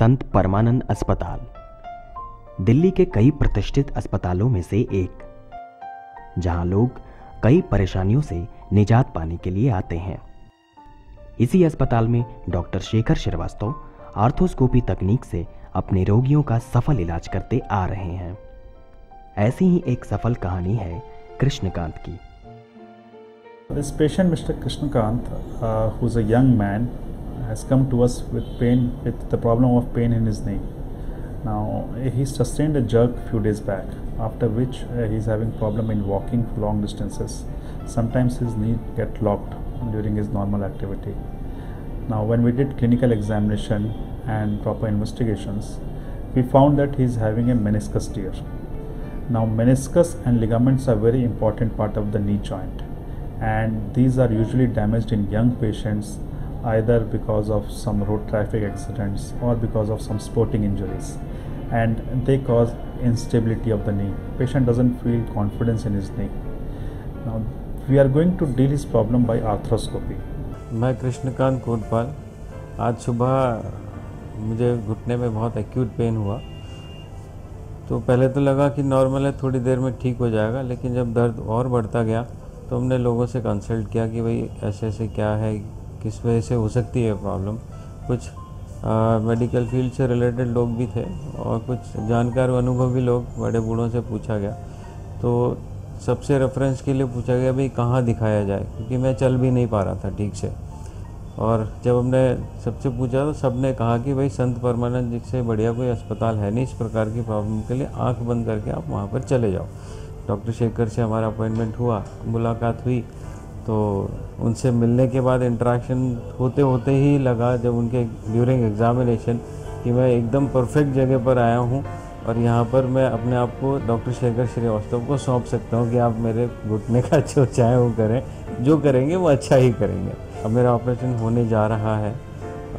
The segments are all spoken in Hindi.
संत परमानंद अस्पताल दिल्ली के कई प्रतिष्ठित अस्पतालों में से एक, जहां लोग कई परेशानियों से निजात पाने के लिए आते हैं। इसी अस्पताल में डॉक्टर शेखर श्रीवास्तव आर्थोस्कोपी तकनीक से अपने रोगियों का सफल इलाज करते आ रहे हैं। ऐसी ही एक सफल कहानी है कृष्णकांत की। This patient, Mr. Krishnakant, who's a young man, has come to us with pain, with the problem of pain in his knee. Now, he sustained a jerk few days back, after which he's having problem in walking long distances. Sometimes his knee get locked during his normal activity. Now, when we did clinical examination and proper investigations, we found that he's having a meniscus tear. Now, meniscus and ligaments are very important part of the knee joint, and these are usually damaged in young patients, either because of some road traffic accidents or because of some sporting injuries, and they cause instability of the knee. Patient doesn't feel confidence in his knee. Now we are going to deal his problem by arthroscopy. मैं कृष्णकांत कोटपाल। आज सुबह मुझे घुटने में बहुत एक्यूट पेन हुआ, तो पहले तो लगा कि नॉर्मल है, थोड़ी देर में ठीक हो जाएगा, लेकिन जब दर्द और बढ़ता गया तो हमने लोगों से कंसल्ट किया कि भाई ऐसे ऐसे क्या है, किस वजह से हो सकती है प्रॉब्लम। कुछ मेडिकल फील्ड से रिलेटेड लोग भी थे और कुछ जानकार अनुभवी लोग, बड़े बूढ़ों से पूछा गया। तो सबसे रेफरेंस के लिए पूछा गया भाई कहाँ दिखाया जाए, क्योंकि मैं चल भी नहीं पा रहा था ठीक से। और जब हमने सबसे पूछा तो सब ने कहा कि भाई संत परमानंद जी से बढ़िया कोई अस्पताल है नहीं इस प्रकार की प्रॉब्लम के लिए, आंख बंद करके आप वहाँ पर चले जाओ। डॉक्टर शेखर से हमारा अपॉइंटमेंट हुआ, मुलाकात हुई, तो उनसे मिलने के बाद इंटरेक्शन होते होते ही लगा जब उनके ड्यूरिंग एग्जामिनेशन कि मैं एकदम परफेक्ट जगह पर आया हूँ और यहाँ पर मैं अपने आप को डॉक्टर शेखर श्रीवास्तव को सौंप सकता हूँ कि आप मेरे घुटने का जो चाहे वो करें, जो करेंगे वो अच्छा ही करेंगे। अब मेरा ऑपरेशन होने जा रहा है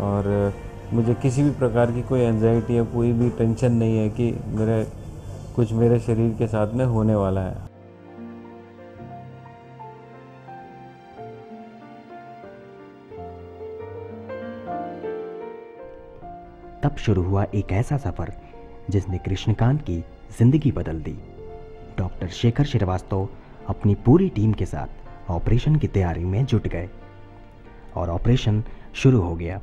और मुझे किसी भी प्रकार की कोई एंजाइटी या कोई भी टेंशन नहीं है कि मेरे शरीर के साथ में होने वाला है। तब शुरू हुआ एक ऐसा सफर जिसने कृष्णकांत की जिंदगी बदल दी। डॉक्टर शेखर श्रीवास्तव अपनी पूरी टीम के साथ ऑपरेशन की तैयारी में जुट गए और ऑपरेशन शुरू हो गया।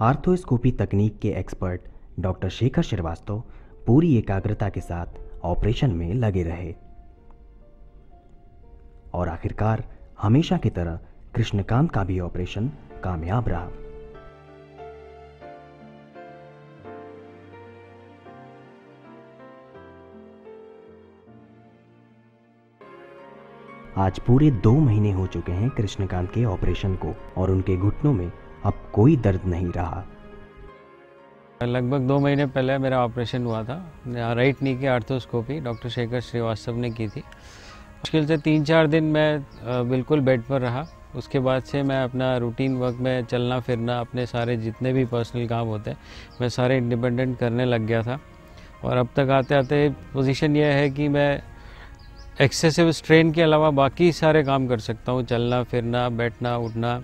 आर्थोस्कोपी तकनीक के एक्सपर्ट डॉक्टर शेखर श्रीवास्तव पूरी एकाग्रता के साथ ऑपरेशन में लगे रहे और आखिरकार हमेशा की तरह कृष्णकांत का भी ऑपरेशन कामयाब रहा। आज पूरे 2 महीने हो चुके हैं कृष्णकांत के ऑपरेशन को और उनके घुटनों में अब कोई दर्द नहीं रहा। लगभग 2 महीने पहले मेरा ऑपरेशन हुआ था। राइट नी की आर्थोस्कोपी डॉक्टर शेखर श्रीवास्तव ने की थी। मुश्किल से 3-4 दिन मैं बिल्कुल बेड पर रहा। उसके बाद से मैं अपना रूटीन वर्क में चलना फिरना, अपने सारे जितने भी पर्सनल काम होते हैं मैं सारे इंडिपेंडेंट करने लग गया था। और अब तक आते आते पोजीशन ये है कि मैं एक्सेसिव स्ट्रेन के अलावा बाकी सारे काम कर सकता हूँ, चलना फिरना, बैठना उठना।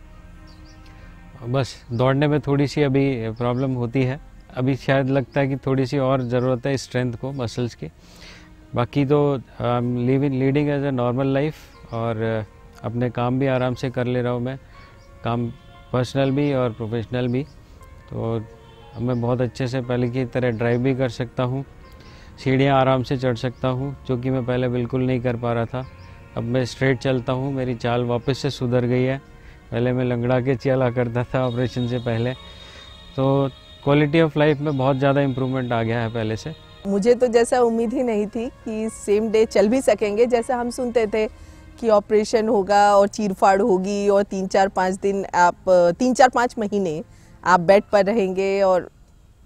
बस दौड़ने में थोड़ी सी अभी प्रॉब्लम होती है, अभी शायद लगता है कि थोड़ी सी और ज़रूरत है स्ट्रेंथ को, मसल्स की। बाकी तो leading as a normal life और अपने काम भी आराम से कर ले रहा हूँ मैं, काम पर्सनल भी और प्रोफेशनल भी। तो अब मैं बहुत अच्छे से पहले की तरह ड्राइव भी कर सकता हूँ, सीढ़ियाँ आराम से चढ़ सकता हूँ, जो कि मैं पहले बिल्कुल नहीं कर पा रहा था। अब मैं स्ट्रेट चलता हूँ, मेरी चाल वापस से सुधर गई है। पहले मैं लंगड़ा के चला करता था ऑपरेशन से पहले। तो क्वालिटी ऑफ लाइफ में बहुत ज़्यादा इम्प्रूवमेंट आ गया है पहले से। मुझे तो जैसा उम्मीद ही नहीं थी कि सेम डे चल भी सकेंगे। जैसा हम सुनते थे कि ऑपरेशन होगा और चीरफाड़ होगी और 3-4-5 दिन आप 3-4-5 महीने आप बेड पर रहेंगे और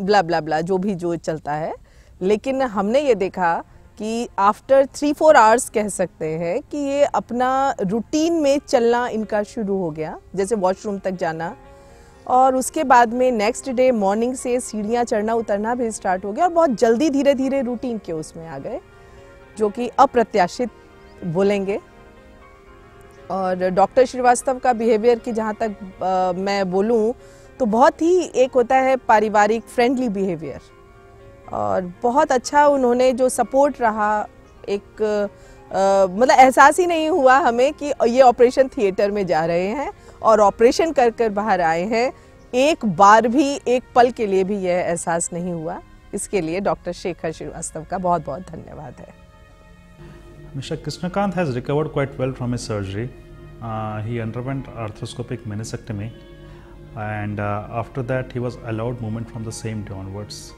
ब्ला ब्ला ब्ला जो चलता है। लेकिन हमने ये देखा कि आफ्टर 3-4 आवर्स कह सकते हैं कि ये अपना रूटीन में चलना इनका शुरू हो गया, जैसे वॉशरूम तक जाना और उसके बाद में नेक्स्ट डे मॉर्निंग से सीढ़ियाँ चढ़ना उतरना भी स्टार्ट हो गया और बहुत जल्दी धीरे धीरे रूटीन के उसमें आ गए, जो कि अप्रत्याशित बोलेंगे। और डॉक्टर श्रीवास्तव का बिहेवियर की जहाँ तक मैं बोलूँ तो बहुत ही एक होता है पारिवारिक फ्रेंडली बिहेवियर, और बहुत अच्छा उन्होंने जो सपोर्ट रहा, एक मतलब एहसास ही नहीं हुआ हमें कि ये ऑपरेशन थिएटर में जा रहे हैं और ऑपरेशन कर कर बाहर आए हैं। एक बार भी, एक पल के लिए भी यह एहसास नहीं हुआ। इसके लिए डॉक्टर शेखर श्रीवास्तव का बहुत बहुत धन्यवाद है। Mr. Krishnakant has recovered quite well from his surgery. He underwent arthroscopic meniscectomy, and after that he was allowed movement from the same day onwards.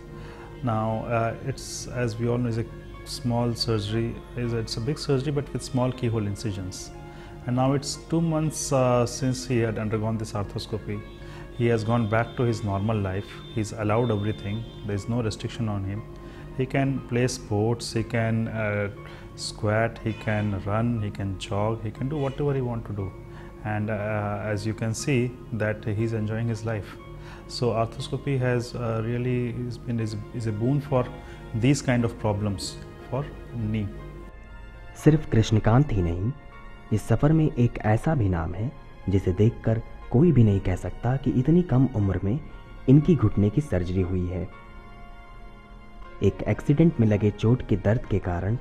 Now it's, as we all know, is a small surgery. It's a big surgery, but with small keyhole incisions. And now it's 2 months since he had undergone this arthroscopy. He has gone back to his normal life. He's allowed everything. There is no restriction on him. He can play sports, he can squat, he can run, he can jog, he can do whatever he wants to do. And as you can see that he's enjoying his life. So arthroscopy has really is a boon for these kind of problems for knee. सिर्फ कृष्णकांत ही नहीं, इस सफ़र में एक ऐसा भी नाम है जिसे देखकर कोई भी नहीं कह सकता कि इतनी कम उम्र में इनकी घुटने की सर्जरी हुई है। एक एक्सीडेंट में लगे चोट के दर्द के कारण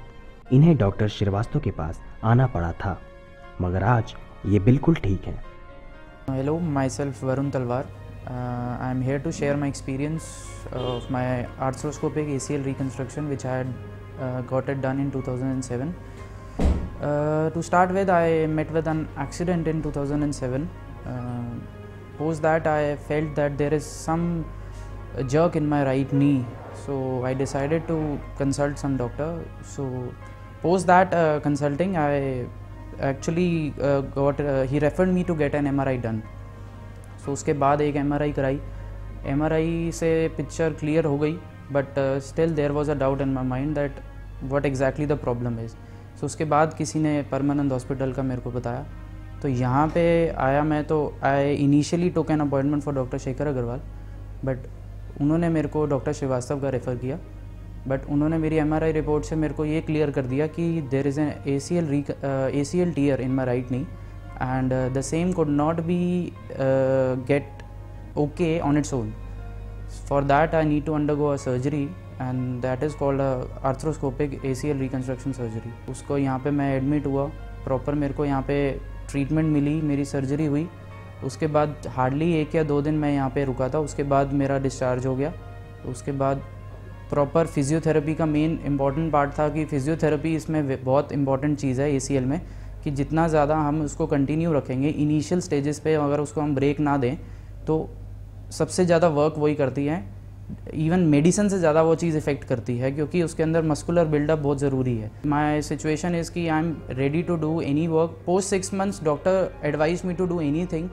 इन्हें डॉक्टर श्रीवास्तव के पास आना पड़ा था, मगर आज ये बिल्कुल ठीक हैं। Hello, myself Varun Talwar. I am here to share my experience of my arthroscopic ACL reconstruction, which I had got it done in 2007. To start with, I met with an accident in 2007. Post that, I felt that there is some jerk in my right knee. So I decided to consult some doctor. So post that consulting, I actually he referred me to get an MRI done. So उसके बाद एक MRI कराई। MRI से पिक्चर क्लियर हो गई, but still there was a doubt in my mind that what exactly the problem is. So उसके बाद किसी ने परमानंद हॉस्पिटल का मेरे को बताया, तो यहाँ पे आया मैं। तो I initially took an appointment for doctor Shekhar Agrawal, but उन्होंने मेरे को डॉक्टर श्रीवास्तव का रेफ़र किया। बट उन्होंने मेरी MRI रिपोर्ट से मेरे को ये क्लियर कर दिया कि there is an ACL tear in my right knee, and the same could not be get okay on its own. For that I need to undergo a surgery, and that is called arthroscopic ACL reconstruction surgery. उसको यहाँ पे मैं एडमिट हुआ, प्रॉपर मेरे को यहाँ पे ट्रीटमेंट मिली, मेरी सर्जरी हुई. उसके बाद हार्डली 1 या 2 दिन मैं यहाँ पे रुका था, उसके बाद मेरा डिस्चार्ज हो गया. उसके बाद प्रॉपर फिजियोथेरेपी का मेन इम्पॉर्टेंट पार्ट था कि फिजियोथेरेपी इसमें बहुत इंपॉर्टेंट चीज़ है ACL में, कि जितना ज़्यादा हम उसको कंटिन्यू रखेंगे इनिशियल स्टेजेस पे, अगर उसको हम ब्रेक ना दें तो सबसे ज़्यादा वर्क वही करती है. इवन मेडिसिन से ज़्यादा वो चीज़ इफ़ेक्ट करती है, क्योंकि उसके अंदर मस्कुलर बिल्डअप बहुत ज़रूरी है. माई सिचुएशन इज़ कि I am ready to do any work. Post 6 months doctor advise me to do anything.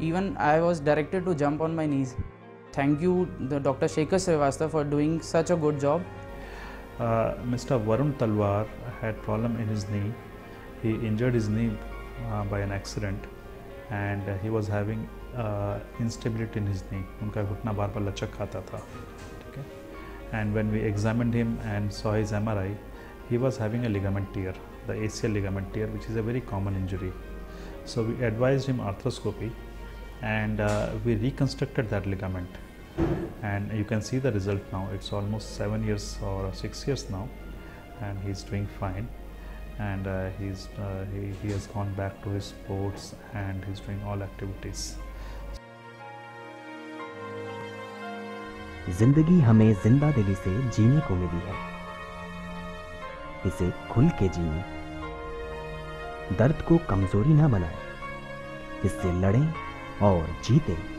Even I was directed to jump on my knees. Thank you, Dr. Shekhar Srivastava, for doing such a good job. Mr. Varun Talwar had problem in his knee. He injured his knee by an accident, and he was having instability in his knee. उनका घुटना बार-बार लचक खाता था. ठीक है. And when we examined him and saw his MRI, he was having a ligament tear, the ACL ligament tear, which is a very common injury. So we advised him arthroscopy, and we reconstructed that ligament, and you can see the result now. It's almost 7 years or 6 years now, and he's doing fine, and he has gone back to his sports, and he's doing all activities. जिंदगी हमें जिंदा दिली से जीने को मिली है, इसे खुल के जिए. दर्द को कमजोरी ना बनाएं, इससे लड़ें और जीतें.